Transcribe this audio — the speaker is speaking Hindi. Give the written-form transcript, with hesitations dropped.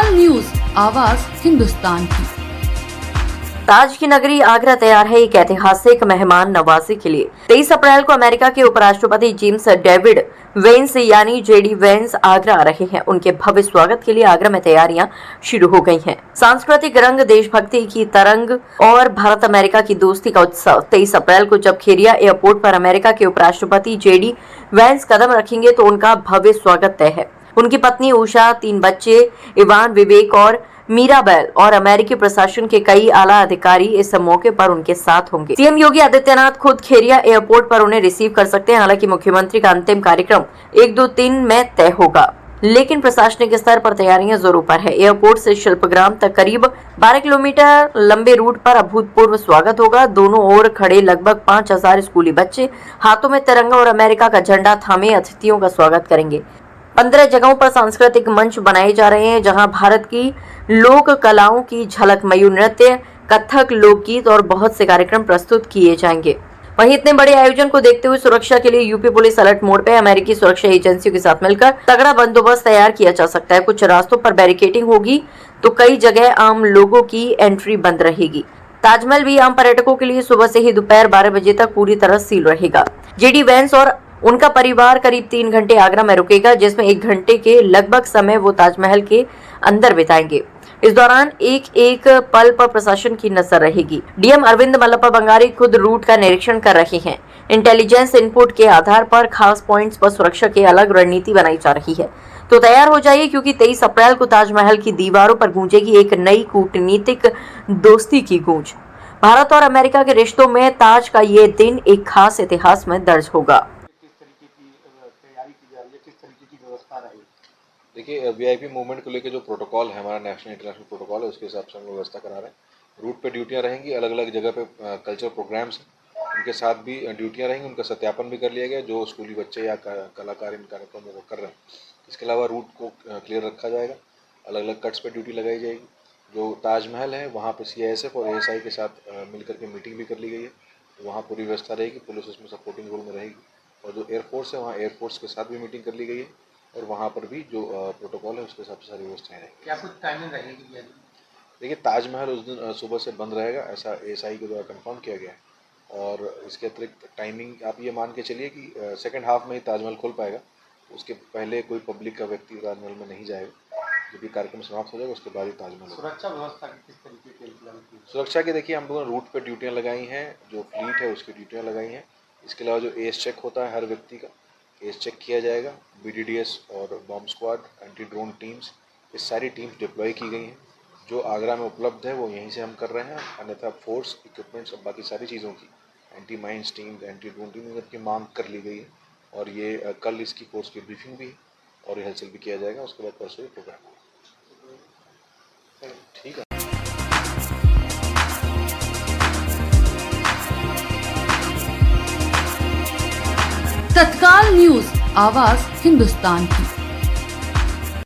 तत्काल न्यूज, आवाज हिंदुस्तान की। ताज की नगरी आगरा तैयार है एक ऐतिहासिक मेहमान नवाजी के लिए। 23 अप्रैल को अमेरिका के उपराष्ट्रपति जेम्स डेविड वेंस यानी जेडी वेंस आगरा आ रहे हैं। उनके भव्य स्वागत के लिए आगरा में तैयारियां शुरू हो गई हैं। सांस्कृतिक रंग, देशभक्ति की तरंग और भारत अमेरिका की दोस्ती का उत्सव। 23 अप्रैल को जब खेरिया एयरपोर्ट पर अमेरिका के उपराष्ट्रपति जेडी वेंस कदम रखेंगे तो उनका भव्य स्वागत तय है। उनकी पत्नी उषा, 3 बच्चे इवान, विवेक और मीराबेल और अमेरिकी प्रशासन के कई आला अधिकारी इस मौके पर उनके साथ होंगे। सीएम योगी आदित्यनाथ खुद खेरिया एयरपोर्ट पर उन्हें रिसीव कर सकते हैं। हालांकि मुख्यमंत्री का अंतिम कार्यक्रम 1, 2, 3 में तय होगा, लेकिन प्रशासनिक स्तर पर तैयारियां जोरों पर है। एयरपोर्ट से शिल्पग्राम तक करीब 12 किलोमीटर लंबे रूट पर अभूतपूर्व स्वागत होगा। दोनों ओर खड़े लगभग 5000 स्कूली बच्चे हाथों में तिरंगा और अमेरिका का झंडा थामे अतिथियों का स्वागत करेंगे। 15 जगहों पर सांस्कृतिक मंच बनाए जा रहे हैं, जहां भारत की लोक कलाओं की झलक, मयूर नृत्य, कथक, लोकगीत और बहुत से कार्यक्रम प्रस्तुत किए जाएंगे। वहीं इतने बड़े आयोजन को देखते हुए सुरक्षा के लिए यूपी पुलिस अलर्ट मोड पे। अमेरिकी सुरक्षा एजेंसियों के साथ मिलकर तगड़ा बंदोबस्त तैयार किया जा सकता है। कुछ रास्तों पर बैरिकेडिंग होगी तो कई जगह आम लोगों की एंट्री बंद रहेगी। ताजमहल भी आम पर्यटकों के लिए सुबह से ही दोपहर 12 बजे तक पूरी तरह सील रहेगा। जेडी वेंस और उनका परिवार करीब 3 घंटे आगरा में रुकेगा, जिसमें 1 घंटे के लगभग समय वो ताजमहल के अंदर बिताएंगे। इस दौरान एक एक पल पर प्रशासन की नजर रहेगी। डीएम अरविंद मल्लप्पा बंगारी खुद रूट का निरीक्षण कर रहे हैं। इंटेलिजेंस इनपुट के आधार पर खास पॉइंट्स पर सुरक्षा की अलग रणनीति बनाई जा रही है। तो तैयार हो जाइए, क्योंकि 23 अप्रैल को ताजमहल की दीवारों पर गूंजेगी एक नई कूटनीतिक दोस्ती की गूंज। भारत और अमेरिका के रिश्तों में ताज का ये दिन एक खास इतिहास में दर्ज होगा। देखिए, वीआईपी मूवमेंट को लेकर जो प्रोटोकॉल है, हमारा नेशनल इंटरनेशनल प्रोटोकॉल है, उसके हिसाब से हम लोग व्यवस्था करा रहे हैं। रूट पे ड्यूटियां रहेंगी, अलग अलग जगह पे कल्चर प्रोग्राम्स हैं, उनके साथ भी ड्यूटियां रहेंगी। उनका सत्यापन भी कर लिया गया जो स्कूली बच्चे या कलाकार इन कार्यक्रमों को कर रहे हैं। इसके अलावा रूट को क्लियर रखा जाएगा, अलग अलग कट्स पर ड्यूटी लगाई जाएगी। जो ताजमहल है वहाँ पर CISF और ASI के साथ मिलकर के मीटिंग भी कर ली गई है, तो वहाँ पूरी व्यवस्था रहेगी। पुलिस उसमें सपोर्टिंग रोल में रहेगी। और जो एयरफोर्स है, वहाँ एयरफोर्स के साथ भी मीटिंग कर ली गई है, और वहाँ पर भी जो प्रोटोकॉल है उसके हिसाब से सारी व्यवस्थाएं रहेंगी। क्या कुछ टाइमिंग रहेगी? देखिए, ताजमहल उस दिन सुबह से बंद रहेगा, ऐसा ASI के द्वारा कंफर्म किया गया है। और इसके अतिरिक्त टाइमिंग आप ये मान के चलिए कि सेकंड हाफ में ही ताजमहल खुल पाएगा। उसके पहले कोई पब्लिक का व्यक्ति ताजमहल में नहीं जाएगा। जब ये कार्यक्रम समाप्त हो जाएगा उसके बाद ही ताजमहल। सुरक्षा व्यवस्था किस तरीके के इंतजाम की? सुरक्षा की देखिए, हम लोगों ने रूट पर ड्यूटियाँ लगाई हैं, जो फ्लीट है उसकी ड्यूटियाँ लगाई हैं। इसके अलावा जो एस चेक होता है हर व्यक्ति का, एस चेक किया जाएगा। BDDS और bomb squad, anti drone teams, ये सारी टीम्स डिप्लॉय की गई हैं। जो आगरा में उपलब्ध है वो यहीं से हम कर रहे हैं। अन्यथा फोर्स, इक्विपमेंट्स और बाकी सारी चीज़ों की, anti mines team, anti drone team की मांग कर ली गई है। और ये कल इसकी कोर्स की ब्रीफिंग भी है और रिहर्सल भी किया जाएगा। उसके बाद परसों ये प्रोग्राम होगा। ठीक है। तत्काल न्यूज, आवाज हिंदुस्तान की।